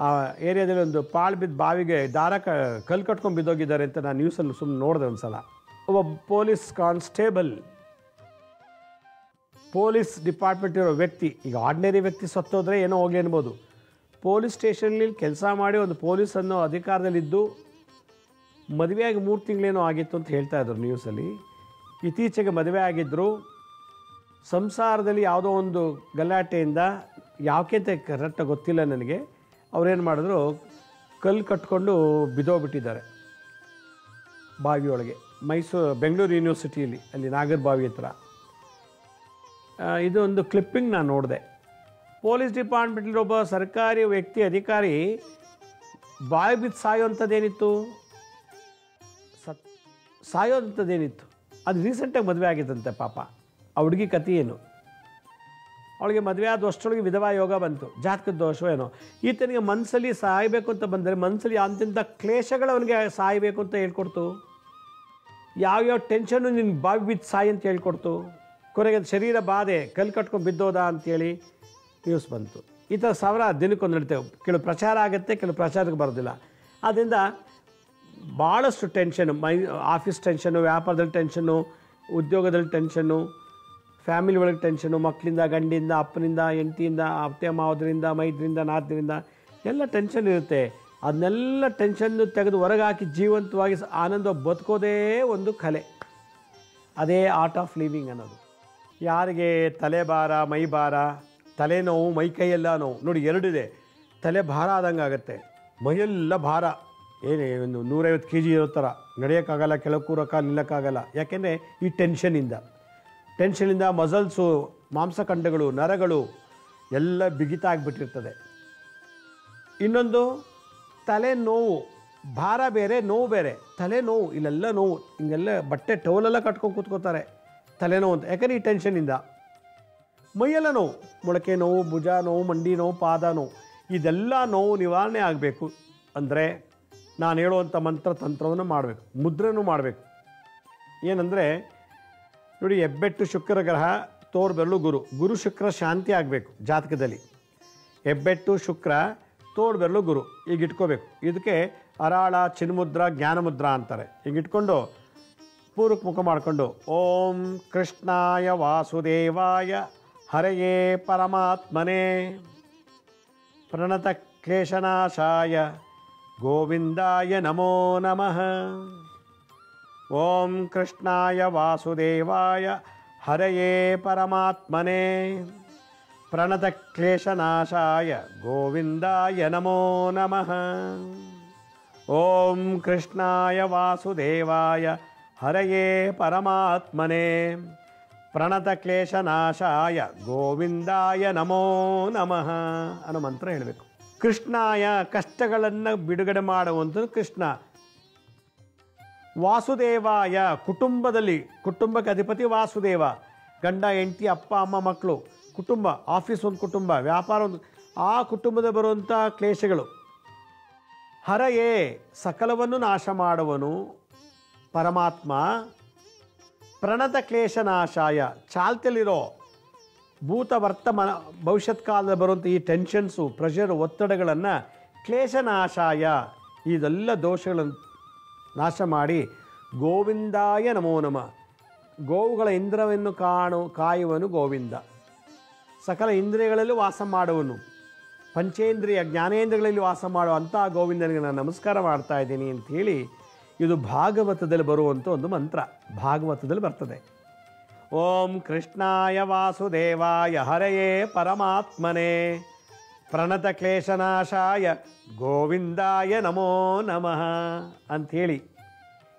ಆ ಏರಿಯಾದಲ್ಲಿ ಒಂದು ಪಾಳು ಬಿದ್ದು ಬಾವಿಗೆ ಕಲ್ಲು ಕಟ್ಕೊಂಡು ಬಿದ್ದೋಗಿದ್ದಾರೆ ಅಂತ ನಾನು ನ್ಯೂಸಲ್ಲಿ ಸುಮ್ಮನೆ ನೋಡಿದೆ ಒಂದು ಸಲ. ಒಬ್ಬ ಪೊಲೀಸ್ ಕಾನ್ಸ್ಟೇಬಲ್, ಪೊಲೀಸ್ ಡಿಪಾರ್ಟ್ಮೆಂಟ್ ಇರೋ ವ್ಯಕ್ತಿ, ಈಗ ಆರ್ಡಿನರಿ ವ್ಯಕ್ತಿ ಸತ್ತೋದ್ರೆ ಏನೋ ಹೋಗಿ ಅನ್ಬೋದು, ಪೊಲೀಸ್ ಸ್ಟೇಷನಲ್ಲಿ ಕೆಲಸ ಮಾಡಿ ಒಂದು ಪೊಲೀಸ್ ಅನ್ನೋ ಅಧಿಕಾರದಲ್ಲಿದ್ದು ಮದುವೆಯಾಗಿ 3 ತಿಂಗಳೇನೋ ಆಗಿತ್ತು ಅಂತ ಹೇಳ್ತಾ ಇದ್ರು ನ್ಯೂಸಲ್ಲಿ. ಇತ್ತೀಚೆಗೆ ಮದುವೆ ಆಗಿದ್ದರು, ಸಂಸಾರದಲ್ಲಿ ಯಾವುದೋ ಒಂದು ಗಲಾಟೆಯಿಂದ ಯಾಕೆ ಅಂತ ಕರೆಕ್ಟಾಗಿ ಗೊತ್ತಿಲ್ಲ ನನಗೆ, ಅವ್ರೇನು ಮಾಡಿದ್ರು, ಕಲ್ಲು ಕಟ್ಕೊಂಡು ಬಿದ್ದೋಗ್ಬಿಟ್ಟಿದ್ದಾರೆ ಬಾವಿಯೊಳಗೆ, ಬೆಂಗಳೂರು ಯೂನಿವರ್ಸಿಟಿಯಲ್ಲಿ, ಅಲ್ಲಿ ನಾಗರಬಾವಿ ಹತ್ರ. ಇದು ಒಂದು ಕ್ಲಿಪ್ಪಿಂಗ್ ನಾನು ನೋಡಿದೆ. ಪೊಲೀಸ್ ಡಿಪಾರ್ಟ್ಮೆಂಟಲ್ಲಿ ಒಬ್ಬ ಸರ್ಕಾರಿ ವ್ಯಕ್ತಿ ಅಧಿಕಾರಿ ಬಾವಿ ಬಿದ್ದು ಸಾಯೋಂಥದ್ದೇನಿತ್ತು, ಸಾಯೋಂಥದ್ದೇನಿತ್ತು, ಅದು ರೀಸೆಂಟಾಗಿ ಮದುವೆ ಆಗಿತ್ತಂತೆ ಪಾಪ. ಆ ಹುಡುಗಿ ಕಥೆ ಏನು, ಅವಳಿಗೆ ಮದುವೆ ಆದ ಅಷ್ಟರೊಳಗೆ ವಿಧವಾ ಯೋಗ ಬಂತು, ಜಾತಕದ ದೋಷವೋ ಏನೋ. ಈತನಿಗೆ ಮನಸ್ಸಲ್ಲಿ ಸಾಯಬೇಕು ಅಂತ ಬಂದರೆ ಮನಸ್ಸಲ್ಲಿ ಅಂತಿಂಥ ಕ್ಲೇಶಗಳು ಅವನಿಗೆ ಸಾಯಬೇಕು ಅಂತ ಹೇಳ್ಕೊಡ್ತು. ಯಾವ್ಯಾವ ಟೆನ್ಷನ್ನು ನಿನ್ನ ಬಾವಿ ಬಿದ್ದು ಸಾಯಿ ಅಂತ ಹೇಳ್ಕೊಡ್ತು. ಕೊನೆಗೆ ಶರೀರ ಬಾಧೆ, ಕಲ್ಲು ಕಟ್ಕೊಂಡು ಬಿದ್ದೋದ ಅಂಥೇಳಿ ನ್ಯೂಸ್ ಬಂತು. ಈ ಥರ ಸಾವಿರ ದಿನಕ್ಕೊಂದು ನಡೀತೇವೆ. ಕೆಲವು ಪ್ರಚಾರ ಆಗುತ್ತೆ, ಕೆಲವು ಪ್ರಚಾರಕ್ಕೆ ಬರೋದಿಲ್ಲ. ಆದ್ದರಿಂದ ಭಾಳಷ್ಟು ಟೆನ್ಷನ್ನು, ಆಫೀಸ್ ಟೆನ್ಷನ್ನು, ವ್ಯಾಪಾರದಲ್ಲಿ ಟೆನ್ಷನ್ನು, ಉದ್ಯೋಗದಲ್ಲಿ ಟೆನ್ಷನ್ನು, ಫ್ಯಾಮಿಲಿ ಒಳಗೆ ಟೆನ್ಷನ್ನು, ಮಕ್ಕಳಿಂದ, ಗಂಡಿಂದ, ಅಪ್ಪನಿಂದ, ಹೆಂಡತಿಯಿಂದ, ಅತ್ತೆ ಮಾವದ್ರಿಂದ, ಮೈದ್ರಿಂದ, ನಾದ್ರಿಂದ ಎಲ್ಲ ಟೆನ್ಷನ್ ಇರುತ್ತೆ. ಅದನ್ನೆಲ್ಲ ಟೆನ್ಷನ್ನು ತೆಗೆದು ಹೊರಗೆ ಹಾಕಿ ಜೀವಂತವಾಗಿ ಆನಂದ ಬದುಕೋದೇ ಒಂದು ಕಲೆ. ಅದೇ ಆರ್ಟ್ ಆಫ್ ಲಿವಿಂಗ್ ಅನ್ನೋದು. ಯಾರಿಗೆ ತಲೆಭಾರ, ಮೈಭಾರ, ತಲೆನೋವು, ಮೈಕೈಯೆಲ್ಲ ನೋವು, ನೋಡಿ ಎರಡಿದೆ. ತಲೆ ಭಾರ ಆದಂಗೆ ಆಗುತ್ತೆ, ಮೈಯೆಲ್ಲ ಭಾರ, ಏನೇ ಒಂದು 150 kg ಇರೋ ಥರ ನಡೆಯೋಕ್ಕಾಗಲ್ಲ, ಕೆಳಗೆ ಕೂರೋಕ್ಕಾಗಲ್ಲ, ನಿಲ್ಲಕ್ಕಾಗಲ್ಲ. ಯಾಕೆಂದರೆ ಈ ಟೆನ್ಷನಿಂದ ಮಸಲ್ಸು, ಮಾಂಸಖಂಡಗಳು, ನರಗಳು ಎಲ್ಲ ಬಿಗಿತ ಆಗಿಬಿಟ್ಟಿರ್ತದೆ. ಇನ್ನೊಂದು ತಲೆನೋವು, ಭಾರ ಬೇರೆ, ನೋವು ಬೇರೆ. ತಲೆನೋವು, ಇಲ್ಲೆಲ್ಲ ನೋವು, ಹಿಂಗೆಲ್ಲ ಬಟ್ಟೆ ಟವಲೆಲ್ಲ ಕಟ್ಕೊಂಡು ಕೂತ್ಕೋತಾರೆ ತಲೆನೋವು ಅಂತ. ಯಾಕಂದರೆ ಈ ಟೆನ್ಷನಿಂದ. ಮೈಯೆಲ್ಲ ನೋವು, ಮೊಳಕೆ ನೋವು, ಭುಜ ನೋವು, ಮಂಡಿ ನೋವು, ಪಾದ ನೋವು, ಇದೆಲ್ಲ ನೋವು ನಿವಾರಣೆ ಆಗಬೇಕು ಅಂದರೆ ನಾನು ಹೇಳುವಂಥ ಮಂತ್ರ ತಂತ್ರವನ್ನು ಮಾಡಬೇಕು, ಮುದ್ರೆನೂ ಮಾಡಬೇಕು. ಏನಂದರೆ ನೋಡಿ, ಹೆಬ್ಬೆಟ್ಟು ಶುಕ್ರ ಗ್ರಹ, ತೋರ್ಬೆರಳು ಗುರು ಶುಕ್ರ ಶಾಂತಿ ಆಗಬೇಕು ಜಾತಕದಲ್ಲಿ. ಹೆಬ್ಬೆಟ್ಟು ಶುಕ್ರ, ತೋರ್ಬೆರಳು ಗುರು, ಈಗ ಇಟ್ಕೋಬೇಕು. ಇದಕ್ಕೆ ಅರಾಳ, ಚಿನ್ಮುದ್ರ, ಜ್ಞಾನಮುದ್ರ ಅಂತಾರೆ. ಈಗ ಇಟ್ಕೊಂಡು ಪೂರ್ವಕ್ಕೆ ಮುಖ ಮಾಡಿಕೊಂಡು ಓಂ ಕೃಷ್ಣಾಯ ವಾಸುದೇವಾಯ ಹರಯೇ ಪರಮಾತ್ಮನೇ ಪ್ರಣತ ಕ್ಲೇಶನಾಶಾಯ ಗೋವಿಂದಾಯ ನಮೋ ನಮಃ. ಓಂ ಕೃಷ್ಣಾಯ ವಾಸುದೇವಾಯ ಹರಯೇ ಪರಮಾತ್ಮನೇ ಪ್ರಣತ ಕ್ಲೇಶನಾಶಾಯ ಗೋವಿಂದಾಯ ನಮೋ ನಮಃ. ಓಂ ಕೃಷ್ಣಾಯ ವಾಸುದೇವಾಯ ಹರಯೇ ಪರಮಾತ್ಮನೇ ಪ್ರಣತ ಕ್ಲೇಶನಾಶಾಯ ಗೋವಿಂದಾಯ ನಮೋ ನಮಃ ಅನ್ನೋ ಮಂತ್ರ ಹೇಳಬೇಕು. ಕೃಷ್ಣಾಯ, ಕಷ್ಟಗಳನ್ನು ಬಿಡುಗಡೆ ಮಾಡುವಂಥದ್ದು ಕೃಷ್ಣ. ವಾಸುದೇವಾಯ, ಕುಟುಂಬಕ್ಕೆ ಅಧಿಪತಿ ವಾಸುದೇವ. ಗಂಡ, ಹೆಂಡತಿ, ಅಪ್ಪ, ಅಮ್ಮ, ಮಕ್ಕಳು, ಕುಟುಂಬ, ಆಫೀಸ್ ಒಂದು ಕುಟುಂಬ, ವ್ಯಾಪಾರ ಒಂದು, ಆ ಕುಟುಂಬದ ಬರುವಂಥ ಕ್ಲೇಶಗಳು. ಹರಯೇ, ಸಕಲವನ್ನು ನಾಶ ಮಾಡುವನು ಪರಮಾತ್ಮ. ಪ್ರಣತ ಕ್ಲೇಶನಾಶಾಯ, ಚಾಲ್ತಿಯಲ್ಲಿರೋ ಭೂತ ವರ್ತಮಾನ ಭವಿಷ್ಯತ್ ಕಾಲದಲ್ಲಿ ಬರುವಂಥ ಈ ಟೆನ್ಷನ್ಸು, ಪ್ರೆಷರು, ಒತ್ತಡಗಳನ್ನು ಕ್ಲೇಶನಾಶಾಯ, ಇದೆಲ್ಲ ದೋಷಗಳನ್ನು ನಾಶ ಮಾಡಿ ಗೋವಿಂದಾಯ ನಮೋ ನಮಃ. ಗೋವುಗಳ ಇಂದ್ರವನ್ನು ಕಾಯುವನು ಗೋವಿಂದ. ಸಕಲ ಇಂದ್ರಿಯಗಳಲ್ಲಿ ವಾಸ ಮಾಡುವನು, ಪಂಚೇಂದ್ರಿಯ ಜ್ಞಾನೇಂದ್ರಿಯಗಳಲ್ಲಿ ವಾಸ ಮಾಡುವ ಅಂಥ ಗೋವಿಂದನಿಗೆ ನಾನು ನಮಸ್ಕಾರ ಮಾಡ್ತಾ ಇದ್ದೀನಿ ಅಂಥೇಳಿ, ಇದು ಭಾಗವತದಲ್ಲಿ ಬರುವಂಥ ಒಂದು ಮಂತ್ರ. ಭಾಗವತದಲ್ಲಿ ಬರ್ತದೆ. ಓಂ ಕೃಷ್ಣಾಯ ವಾಸುದೇವಾಯ ಹರಯೇ ಪರಮಾತ್ಮನೇ ಪ್ರಣತ ಕ್ಲೇಶನಾಶಾಯ ಗೋವಿಂದಾಯ ನಮೋ ನಮಃ ಅಂಥೇಳಿ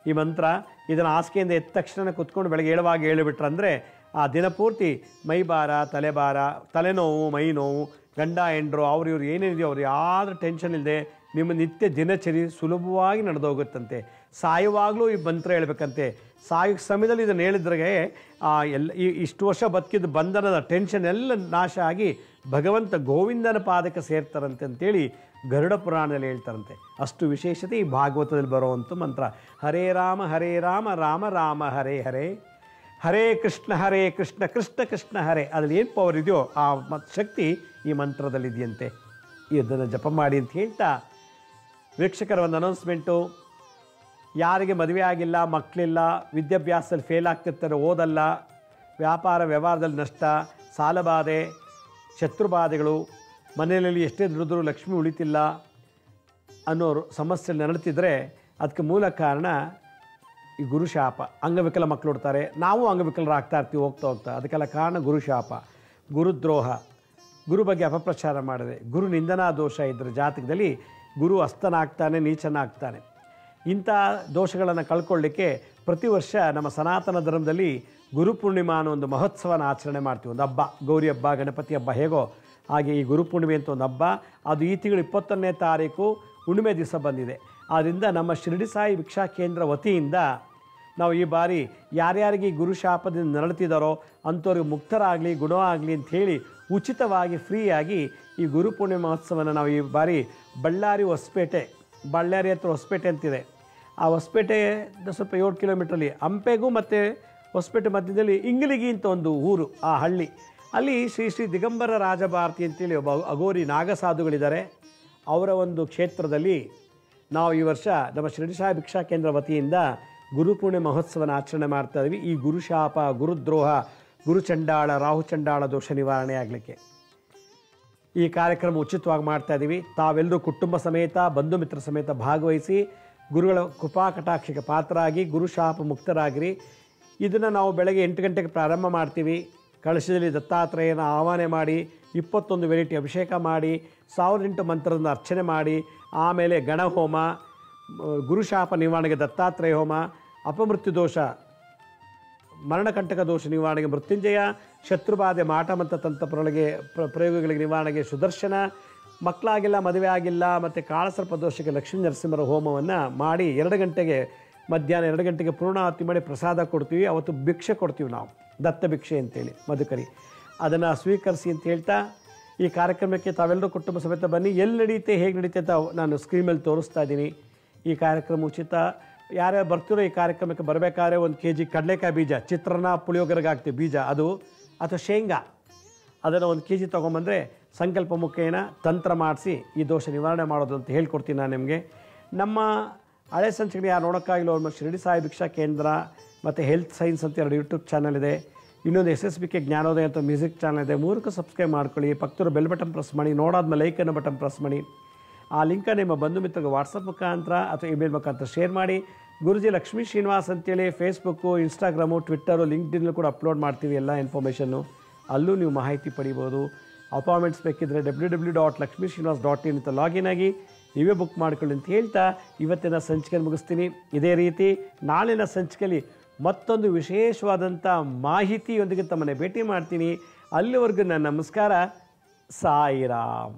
ಈ ಮಂತ್ರ. ಇದನ್ನು ಹಾಸಿಗೆಯಿಂದ ಎದ್ದ ತಕ್ಷಣ ಕುತ್ಕೊಂಡು ಬೆಳಗ್ಗೆ ಏಳುವಾಗ ಹೇಳಿಬಿಟ್ರಂದರೆ ಆ ದಿನಪೂರ್ತಿ ಮೈಭಾರ, ತಲೆಭಾರ, ತಲೆನೋವು, ಮೈ ನೋವು, ಗಂಡ ಹೆಂಡ್ರು ಅವ್ರು ಇವ್ರು ಏನೇನಿದೆಯೋ ಅವ್ರು ಯಾವ್ದು ಟೆನ್ಷನ್ ಇಲ್ಲದೆ ನಿಮ್ಮ ನಿತ್ಯ ದಿನಚರಿ ಸುಲಭವಾಗಿ ನಡೆದೋಗುತ್ತಂತೆ. ಸಾಯುವಾಗಲೂ ಈ ಮಂತ್ರ ಹೇಳ್ಬೇಕಂತೆ. ಸಾಯೋ ಸಮಯದಲ್ಲಿ ಇದನ್ನು ಹೇಳಿದ್ರಾಗೆ ಇಷ್ಟು ವರ್ಷ ಬದುಕಿದ ಬಂಧನದ ಟೆನ್ಷನ್ ಎಲ್ಲ ನಾಶ ಆಗಿ ಭಗವಂತ ಗೋವಿಂದನ ಪಾದಕ್ಕೆ ಸೇರ್ತಾರಂತೆ ಅಂತೇಳಿ ಗರುಡ ಪುರಾಣದಲ್ಲಿ ಹೇಳ್ತಾರಂತೆ. ಅಷ್ಟು ವಿಶೇಷತೆ ಈ ಭಾಗವತದಲ್ಲಿ ಬರುವಂಥ ಮಂತ್ರ. ಹರೇ ರಾಮ ರಾಮ ರಾಮ ಹರೇ ಹರೇ, ಹರೇ ಕೃಷ್ಣ ಕೃಷ್ಣ ಕೃಷ್ಣ ಹರೇ. ಅದ್ರಲ್ಲಿ ಏನು ಪವರ್ ಇದೆಯೋ ಆ ಶಕ್ತಿ ಈ ಮಂತ್ರದಲ್ಲಿದೆಯಂತೆ. ಇದನ್ನು ಜಪ ಮಾಡಿ ಅಂತ ಹೇಳ್ತಾ, ವೀಕ್ಷಕರ ಒಂದು ಅನೌನ್ಸ್ಮೆಂಟು. ಯಾರಿಗೆ ಮದುವೆ ಆಗಿಲ್ಲ, ಮಕ್ಕಳಿಲ್ಲ, ವಿದ್ಯಾಭ್ಯಾಸದಲ್ಲಿ ಫೇಲ್ ಆಗ್ತಿರ್ತಾರೆ, ಓದಲ್ಲ, ವ್ಯಾಪಾರ ವ್ಯವಹಾರದಲ್ಲಿ ನಷ್ಟ, ಸಾಲಬಾಧೆ, ಶತ್ರುಬಾಧೆಗಳು, ಮನೆಯಲ್ಲಿ ಎಷ್ಟೇ ದುಡಿದ್ರೂ ಲಕ್ಷ್ಮಿ ಉಳಿತಿಲ್ಲ ಅನ್ನೋರು ಸಮಸ್ಯೆ ನರಳುತ್ತಿದ್ದರೆ ಅದಕ್ಕೆ ಮೂಲ ಕಾರಣ ಈ ಗುರುಶಾಪ. ಅಂಗವಿಕಲ ಮಕ್ಕಳು ಹುಡ್ತಾರೆ, ನಾವು ಅಂಗವಿಕಲರಾಗ್ತಾ ಇರ್ತೀವಿ ಹೋಗ್ತಾ. ಅದಕ್ಕೆಲ್ಲ ಕಾರಣ ಗುರುಶಾಪ, ಗುರುದ್ರೋಹ, ಗುರು ಬಗ್ಗೆ ಅಪಪ್ರಚಾರ ಮಾಡಿದೆ, ಗುರು ನಿಂದನಾ ದೋಷ ಇದ್ದರೆ ಜಾತಕದಲ್ಲಿ ಗುರು ಅಸ್ತನಾಗ್ತಾನೆ, ನೀಚನಾಗ್ತಾನೆ. ಇಂಥ ದೋಷಗಳನ್ನು ಕಳ್ಕೊಳ್ಳಿಕ್ಕೆ ಪ್ರತಿ ವರ್ಷ ನಮ್ಮ ಸನಾತನ ಧರ್ಮದಲ್ಲಿ ಗುರುಪೂರ್ಣಿಮಾ ಅನ್ನೋ ಒಂದು ಮಹೋತ್ಸವನ ಆಚರಣೆ ಮಾಡ್ತೀವಿ. ಒಂದು ಹಬ್ಬ, ಗೌರಿ ಹಬ್ಬ, ಗಣಪತಿ ಹಬ್ಬ ಹೇಗೋ ಹಾಗೆ ಈ ಗುರುಪೂರ್ಣಿಮೆ ಅಂತ ಒಂದು ಹಬ್ಬ. ಅದು ಈ ತಿಂಗಳು 21ನೇ ತಾರೀಕು ಹುಣ್ಣಿಮೆ ದಿವಸ ಬಂದಿದೆ. ಆದ್ದರಿಂದ ನಮ್ಮ ಶಿರಡಿ ಸಾಯಿ ಭಿಕ್ಷಾ ಕೇಂದ್ರ ವತಿಯಿಂದ ನಾವು ಈ ಬಾರಿ ಯಾರ್ಯಾರಿಗೆ ಈ ಗುರುಶಾಪದಿಂದ ನರಳುತ್ತಿದ್ದಾರೋ ಅಂಥವ್ರಿಗೆ ಮುಕ್ತರಾಗಲಿ, ಗುಣವಾಗಲಿ ಅಂಥೇಳಿ ಉಚಿತವಾಗಿ ಫ್ರೀಯಾಗಿ ಈ ಗುರುಪೂರ್ಣಿಮೆ ಮಹೋತ್ಸವನ ನಾವು ಈ ಬಾರಿ ಬಳ್ಳಾರಿ ಹತ್ರ ಹೊಸಪೇಟೆ ಅಂತಿದೆ. ಆ ಹೊಸಪೇಟೆಯಿಂದ ಸ್ವಲ್ಪ 7 ಕಿಲೋಮೀಟ್ರಲ್ಲಿ ಹಂಪೆಗೂ ಮತ್ತು ಹೊಸಪೇಟೆ ಮಧ್ಯದಲ್ಲಿ ಇಂಗ್ಲಿಗಿ ಅಂತ ಒಂದು ಊರು, ಆ ಹಳ್ಳಿ, ಅಲ್ಲಿ ಶ್ರೀ ದಿಗಂಬರ ರಾಜಭಾರತಿ ಅಂತೇಳಿ ಒಬ್ಬ ಅಘೋರಿ ನಾಗಸಾಧುಗಳಿದ್ದಾರೆ. ಅವರ ಒಂದು ಕ್ಷೇತ್ರದಲ್ಲಿ ನಾವು ಈ ವರ್ಷ ನಮ್ಮ ಶಿರಡಿ ಸಾಯಿ ಭಿಕ್ಷಾ ಕೇಂದ್ರ ವತಿಯಿಂದ ಗುರುಪೂರ್ಣಿಮೆ ಮಹೋತ್ಸವನ ಆಚರಣೆ ಮಾಡ್ತಾ ಇದ್ವಿ. ಈ ಗುರುಶಾಪ, ಗುರುದ್ರೋಹ, ಗುರುಚಂಡಾಳ, ರಾಹುಚಂಡಾಳ ದೋಷ ನಿವಾರಣೆ ಆಗಲಿಕ್ಕೆ ಈ ಕಾರ್ಯಕ್ರಮ ಉಚಿತವಾಗಿ ಮಾಡ್ತಾಯಿದ್ದೀವಿ. ತಾವೆಲ್ಲರೂ ಕುಟುಂಬ ಸಮೇತ, ಬಂಧು ಮಿತ್ರ ಸಮೇತ ಭಾಗವಹಿಸಿ ಗುರುಗಳ ಕೃಪಾ ಕಟಾಕ್ಷಕ್ಕೆ ಪಾತ್ರರಾಗಿ ಗುರುಶಾಪ ಮುಕ್ತರಾಗಿರಿ. ಇದನ್ನು ನಾವು ಬೆಳಗ್ಗೆ 8 ಗಂಟೆಗೆ ಪ್ರಾರಂಭ ಮಾಡ್ತೀವಿ. ಕಳಶದಲ್ಲಿ ದತ್ತಾತ್ರೇಯನ ಆಹ್ವಾನ ಮಾಡಿ 21 ವೆರೈಟಿ ಅಭಿಷೇಕ ಮಾಡಿ 1008 ಮಂತ್ರದಿಂದ ಅರ್ಚನೆ ಮಾಡಿ, ಆಮೇಲೆ ಗಣಹೋಮ ಗುರುಶಾಪ ನಿವಾರಣೆಗೆ ದತ್ತಾತ್ರೇಯ ಹೋಮ, ಅಪಮೃತ್ಯು ದೋಷ ಮರಣಕಂಟಕ ದೋಷ ನಿವಾರಣೆಗೆ ಮೃತ್ಯುಂಜಯ, ಶತ್ರುಬಾಧೆ ಮಾಟ ಮತ್ತು ತಂತ್ರಪ್ರೊಳಗೆ ಪ್ರಯೋಗಗಳಿಗೆ ನಿವಾರಣೆಗೆ ಸುದರ್ಶನ, ಮಕ್ಕಳಾಗಿಲ್ಲ ಮದುವೆ ಆಗಿಲ್ಲ ಮತ್ತು ಕಾಳಸರ್ಪ ದೋಷಕ್ಕೆ ಲಕ್ಷ್ಮೀ ನರಸಿಂಹರ ಹೋಮವನ್ನು ಮಾಡಿ 2 ಗಂಟೆಗೆ ಮಧ್ಯಾಹ್ನ 2 ಗಂಟೆಗೆ ಪೂರ್ಣಾಹುತಿ ಮಾಡಿ ಪ್ರಸಾದ ಕೊಡ್ತೀವಿ. ಅವತ್ತು ಭಿಕ್ಷೆ ಕೊಡ್ತೀವಿ ನಾವು, ದತ್ತ ಭಿಕ್ಷೆ ಅಂತೇಳಿ ಮಧುಕರಿ, ಅದನ್ನು ಸ್ವೀಕರಿಸಿ ಅಂತ ಹೇಳ್ತಾ ಈ ಕಾರ್ಯಕ್ರಮಕ್ಕೆ ತಾವೆಲ್ಲರೂ ಕುಟುಂಬ ಸಮೇತ ಬನ್ನಿ. ಎಲ್ಲಿ ನಡೆಯುತ್ತೆ ಹೇಗೆ ನಡೆಯುತ್ತೆ ಅಂತ ನಾನು ಸ್ಕ್ರೀನ್ ಮೇಲೆ ತೋರಿಸ್ತಾ ಇದ್ದೀನಿ. ಈ ಕಾರ್ಯಕ್ರಮ ಉಚಿತ. ಯಾರ್ಯಾರು ಬರ್ತಿರೋ ಈ ಕಾರ್ಯಕ್ರಮಕ್ಕೆ ಬರಬೇಕಾದ್ರೆ 1 kg ಕಡಲೆಕಾಯಿ ಬೀಜ, ಚಿತ್ರಾನ್ನ ಪುಳಿಯೋಗರೆಗೆ ಹಾಕ್ತೀವಿ ಬೀಜ ಅದು, ಅಥವಾ ಶೇಂಗಾ ಅದನ್ನು 1 kg ತೊಗೊಂಬಂದರೆ ಸಂಕಲ್ಪ ಮುಖೇನ ತಂತ್ರ ಮಾಡಿಸಿ ಈ ದೋಷ ನಿವಾರಣೆ ಮಾಡೋದು ಅಂತ ಹೇಳ್ಕೊಡ್ತೀನಿ ನಾನು ನಿಮಗೆ. ನಮ್ಮ ಹಳೆ ಸಂಚಿಕೆ ಯಾರು ನೋಡೋಕ್ಕಾಗಿಲ್ಲ ಅವ್ರ ಶಿರಡಿ ಸಾಯಿ ಭಿಕ್ಷಾ ಕೇಂದ್ರ ಮತ್ತು ಹೆಲ್ತ್ ಸೈನ್ಸ್ ಅಂತ 2 ಯೂಟ್ಯೂಬ್ ಚಾನಲ್ ಇದೆ. ಇನ್ನೊಂದು SSBK ಜ್ಞಾನೋದಯ ಅಂತ ಮ್ಯೂಸಿಕ್ ಚಾನಲ್ ಇದೆ. 3ಕ್ಕೂ ಸಬ್ಸ್ಕ್ರೈಬ್ ಮಾಡ್ಕೊಳ್ಳಿ. ಪಕ್ಕದೂರು ಬೆಲ್ ಬಟನ್ ಪ್ರೆಸ್ ಮಾಡಿ, ನೋಡಾದ್ಮೇಲೆ ಲೈಕ್ ಅನ್ನೋ ಬಟನ್ ಪ್ರೆಸ್ ಮಾಡಿ. ಆ ಲಿಂಕನ್ನು ನಿಮ್ಮ ಬಂಧು ಮಿತ್ರರಿಗೆ ವಾಟ್ಸಪ್ ಮುಖಾಂತರ ಅಥವಾ ಇಮೇಲ್ ಮುಖಾಂತರ ಶೇರ್ ಮಾಡಿ. ಗುರುಜಿ ಲಕ್ಷ್ಮೀ ಶ್ರೀನಿವಾಸ್ ಅಂತೇಳಿ ಫೇಸ್ಬುಕ್ಕು, ಇನ್ಸ್ಟಾಗ್ರಾಮು, ಟ್ವಿಟ್ಟರು, ಲಿಂಕ್ಡ್ಇನ್ನಲ್ಲೂ ಕೂಡ ಅಪ್ಲೋಡ್ ಮಾಡ್ತೀವಿ ಎಲ್ಲ ಇನ್ಫಾರ್ಮೇಷನ್ನು. ಅಲ್ಲೂ ನೀವು ಮಾಹಿತಿ ಪಡಿಬೋದು. ಅಪಾಯಿಂಟ್ಮೆಂಟ್ಸ್ ಬೇಕಿದ್ದರೆ www.lakshmisrinivas.in ಅಂತ ಲಾಗಿನ್ ಆಗಿ ನೀವೇ ಬುಕ್ ಮಾಡ್ಕೊಳ್ಳಿ ಅಂತ ಹೇಳ್ತಾ ಇವತ್ತಿನ ಸಂಚಿಕೆಯನ್ನು ಮುಗಿಸ್ತೀನಿ. ಇದೇ ರೀತಿ ನಾಳಿನ ಸಂಚಿಕೆಯಲ್ಲಿ ಮತ್ತೊಂದು ವಿಶೇಷವಾದಂಥ ಮಾಹಿತಿಯೊಂದಿಗೆ ತಮ್ಮನ್ನು ಭೇಟಿ ಮಾಡ್ತೀನಿ. ಅಲ್ಲಿವರೆಗೂ ನನ್ನ ನಮಸ್ಕಾರ. ಸಾಯಿರಾಮ್.